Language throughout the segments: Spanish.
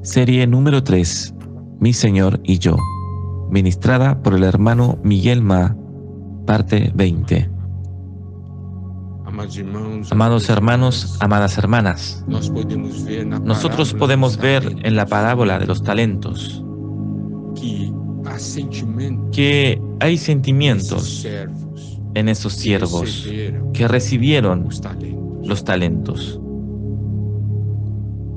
Serie número 3, Mi Señor y yo, ministrada por el hermano Miguel Ma, parte 20. Amados hermanos, amadas hermanas, nosotros podemos ver en la parábola de los talentos que hay sentimientos en esos siervos que recibieron los talentos.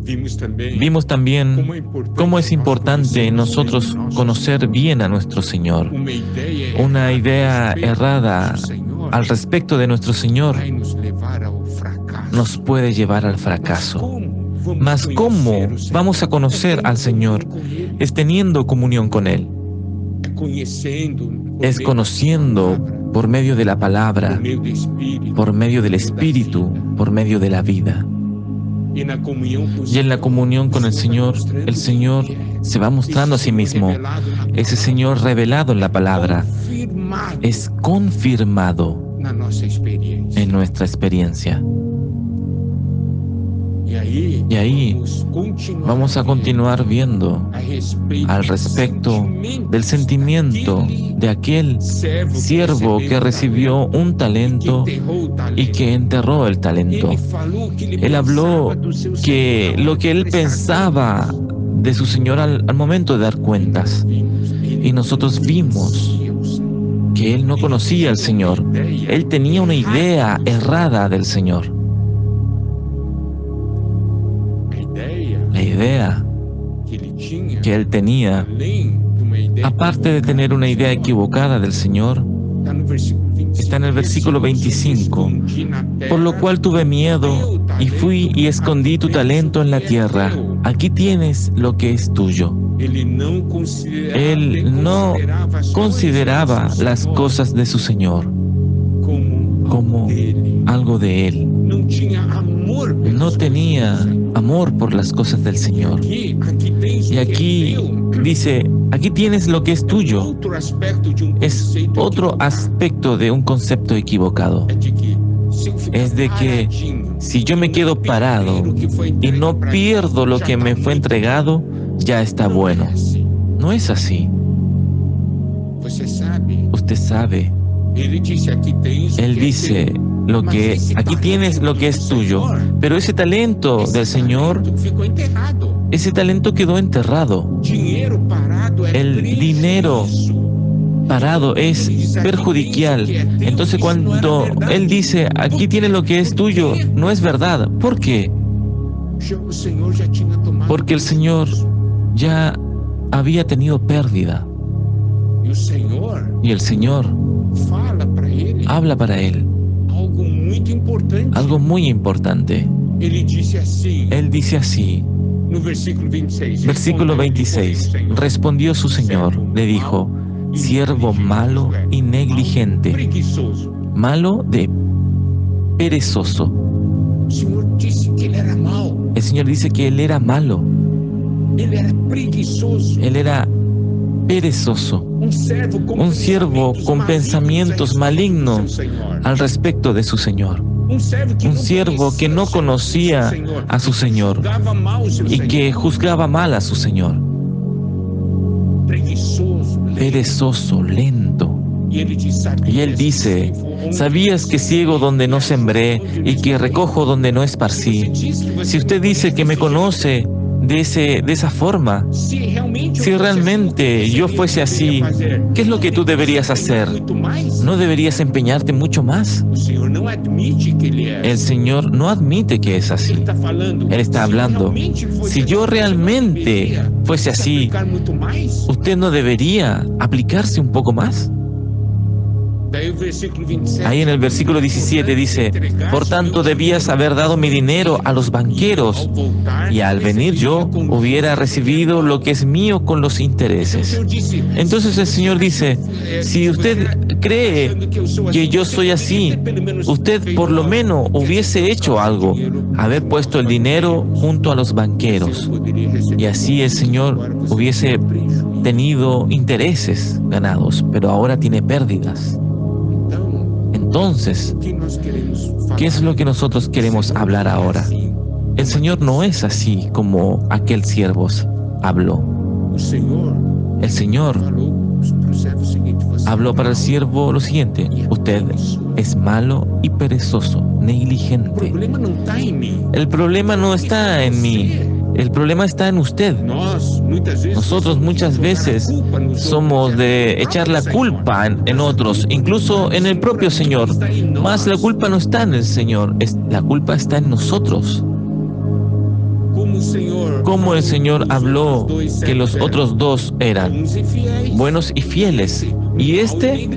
Vimos también cómo es importante nosotros conocer bien a nuestro Señor. Una idea errada al respecto de nuestro Señor nos puede llevar al fracaso. Mas ¿cómo vamos a conocer al Señor? Es teniendo comunión con Él. Es conociendo por medio de la palabra, por medio del Espíritu, por medio de la vida. Y en la comunión con el Señor se va mostrando a sí mismo. Ese Señor revelado en la palabra es confirmado en nuestra experiencia. Y ahí vamos a continuar viendo al respecto del sentimiento de aquel siervo que recibió un talento y que enterró el talento. Él habló que lo que él pensaba de su Señor al momento de dar cuentas. Y nosotros vimos que él no conocía al Señor. Él tenía una idea errada del Señor. La idea que él tenía, aparte de tener una idea equivocada del Señor, está en el versículo 25. Por lo cual tuve miedo y fui y escondí tu talento en la tierra. Aquí tienes lo que es tuyo. Él no consideraba las cosas de su Señor como algo de él. No tenía amor por las cosas del Señor. Y aquí dice, aquí tienes lo que es tuyo. Es otro aspecto de un concepto equivocado. Es de que si yo me quedo parado y no pierdo lo que me fue entregado, ya está bueno. No es así. Usted sabe. Él dice, aquí tienes lo que es tuyo, pero ese talento del Señor, ese talento quedó enterrado. El dinero parado es perjudicial. Entonces cuando Él dice, aquí tienes lo que es tuyo, no es verdad. ¿Por qué? Porque el Señor ya había tenido pérdida. Y el Señor habla para él algo muy importante. Él dice así, versículo 26, respondió su Señor, le dijo, siervo malo y negligente, malo de perezoso. El Señor dice que él era malo. Él era perezoso, un siervo con pensamientos malignos al respecto de su Señor, un siervo que no conocía a su Señor y que juzgaba mal a su Señor, perezoso, lento. Y él dice, ¿sabías que ciego donde no sembré y que recojo donde no esparcí? Si usted dice que me conoce de esa forma, si realmente yo fuese así, ¿qué es lo que tú deberías hacer? ¿No deberías empeñarte mucho más? El Señor no admite que es así. Él está hablando, si yo realmente fuese así, ¿usted no debería aplicarse un poco más? Ahí en el versículo 17 dice, por tanto debías haber dado mi dinero a los banqueros, y al venir yo hubiera recibido lo que es mío con los intereses. Entonces el Señor dice, si usted cree que yo soy así, usted por lo menos hubiese hecho algo, haber puesto el dinero junto a los banqueros, y así el Señor hubiese tenido intereses ganados, pero ahora tiene pérdidas. Entonces, ¿qué es lo que nosotros queremos hablar ahora? El Señor no es así como aquel siervo habló. El Señor habló para el siervo lo siguiente: usted es malo y perezoso, negligente. El problema no está en mí, el problema está en usted. Nosotros muchas veces somos de echar la culpa en otros, incluso en el propio Señor. Mas la culpa no está en el Señor, la culpa está en nosotros. Como el Señor habló que los otros dos eran buenos y fieles, y este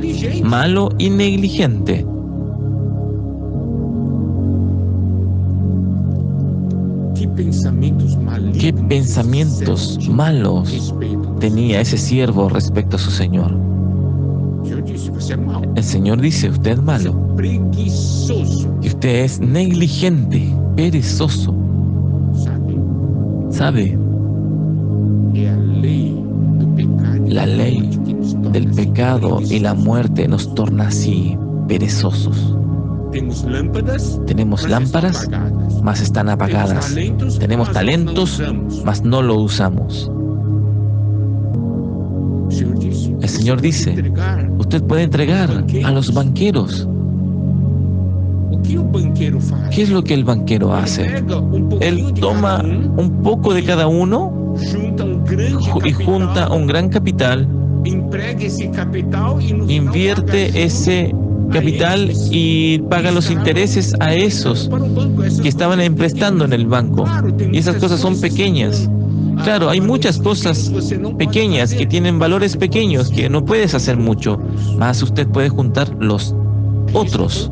malo y negligente. ¿Qué pensamientos malos tenía ese siervo respecto a su Señor? El Señor dice: usted es malo, y usted es negligente, perezoso. ¿Sabe? La ley del pecado y la muerte nos torna así, perezosos. Tenemos lámparas, mas están apagadas. Tenemos talentos, mas no lo usamos. El Señor dice: usted puede entregar a los banqueros. ¿Qué es lo que el banquero hace? Él toma un poco de cada uno y junta un gran capital, invierte ese capital y paga los intereses a esos que estaban emprestando en el banco. Y esas cosas son pequeñas. Claro, hay muchas cosas pequeñas que tienen valores pequeños que no puedes hacer mucho, mas usted puede juntar los otros.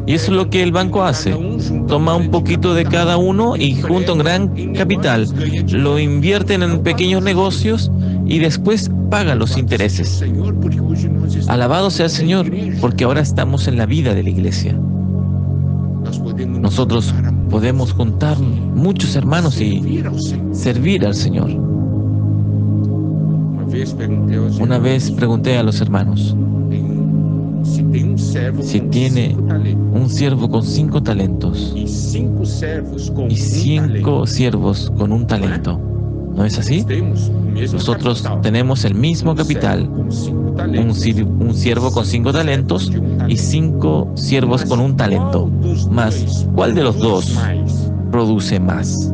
Y eso es lo que el banco hace. Toma un poquito de cada uno y junta un gran capital. Lo invierten en pequeños negocios y después paga los intereses. Alabado sea el Señor, porque ahora estamos en la vida de la iglesia. Nosotros podemos juntar muchos hermanos y servir al Señor. Una vez pregunté a los hermanos: si tiene un siervo con 5 talentos y 5 siervos con un talento, ¿no es así? Nosotros tenemos el mismo capital, un siervo con 5 talentos y 5 siervos con un talento. Mas, ¿cuál de los dos produce más?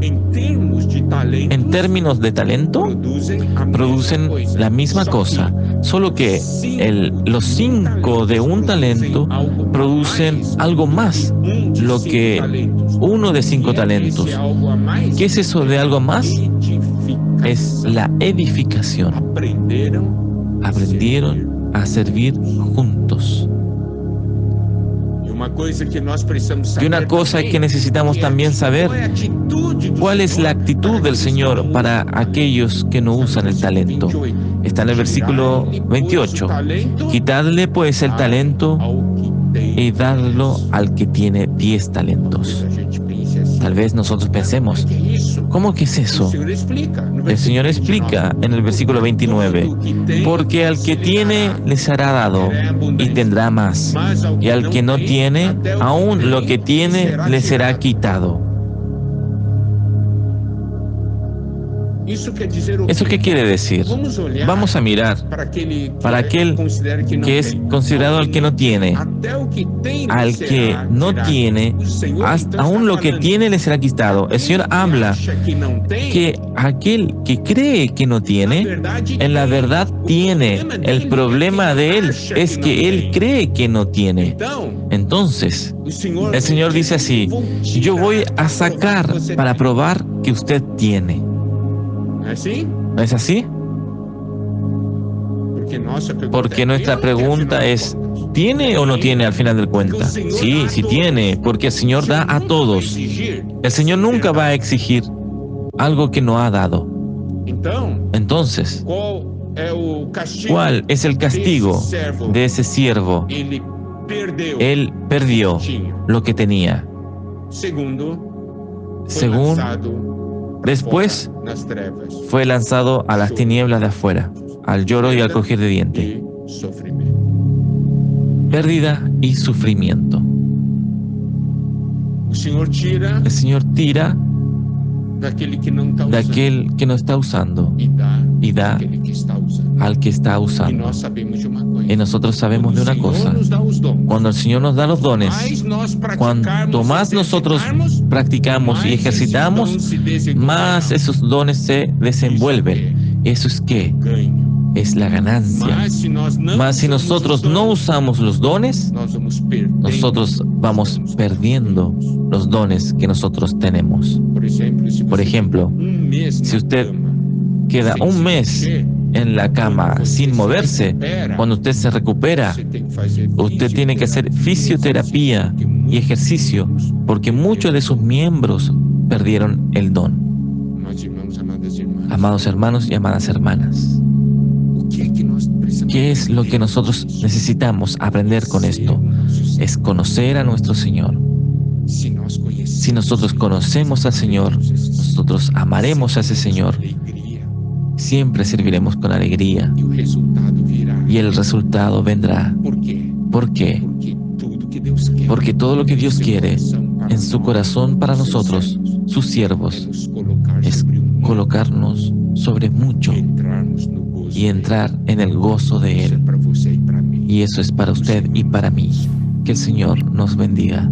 En términos de talento, producen la misma cosa, solo que los 5 de un talento producen algo más, lo que uno de 5 talentos. ¿Qué es eso de algo más? Es la edificación. Aprendieron a servir juntos. Y una cosa que necesitamos también saber: ¿cuál es la actitud del Señor para aquellos que no usan el talento? Está en el versículo 28. Quitadle pues el talento y dadlo al que tiene 10 talentos. Tal vez nosotros pensemos: ¿cómo que es eso? El Señor explica en el versículo 29, porque al que tiene le será dado y tendrá más, y al que no tiene, aún lo que tiene le será quitado. ¿Eso qué quiere decir? Vamos a mirar para aquel que es considerado al que no tiene. Al que no tiene, aún lo que tiene le será quitado. El Señor habla que aquel que cree que no tiene, en la verdad tiene. El problema de él es que él cree que no tiene. Entonces, el Señor dice así: yo voy a sacar para probar que usted tiene. ¿No es así? Porque nuestra pregunta es: ¿tiene o no tiene al final del cuenta? Sí, sí tiene, porque el Señor da a todos. El Señor nunca va a exigir algo que no ha dado. Entonces, ¿cuál es el castigo de ese siervo? Él perdió lo que tenía. Después fue lanzado a las tinieblas de afuera, al lloro y al crujir de dientes. Pérdida y sufrimiento. El Señor tira de aquel que no está usando y da al que está usando. Y nosotros sabemos de una cosa: cuando el Señor nos da los dones, cuanto más nosotros practicamos y ejercitamos, más esos dones se desenvuelven. ¿Eso es qué? Es la ganancia. Mas si nosotros no usamos los dones, nosotros vamos perdiendo los dones que nosotros tenemos. Por ejemplo, si usted queda un mes en la cama sin moverse, cuando usted se recupera, usted tiene que hacer fisioterapia y ejercicio, porque muchos de sus miembros perdieron el don. Amados hermanos y amadas hermanas, ¿qué es lo que nosotros necesitamos aprender con esto? Es conocer a nuestro Señor. Si nosotros conocemos al Señor, nosotros amaremos a ese Señor. Siempre serviremos con alegría. Y el resultado vendrá. ¿Por qué? Porque todo lo que Dios quiere en su corazón para nosotros, sus siervos, es colocarnos sobre mucho y entrar en el gozo de Él. Y eso es para usted y para mí. Que el Señor nos bendiga.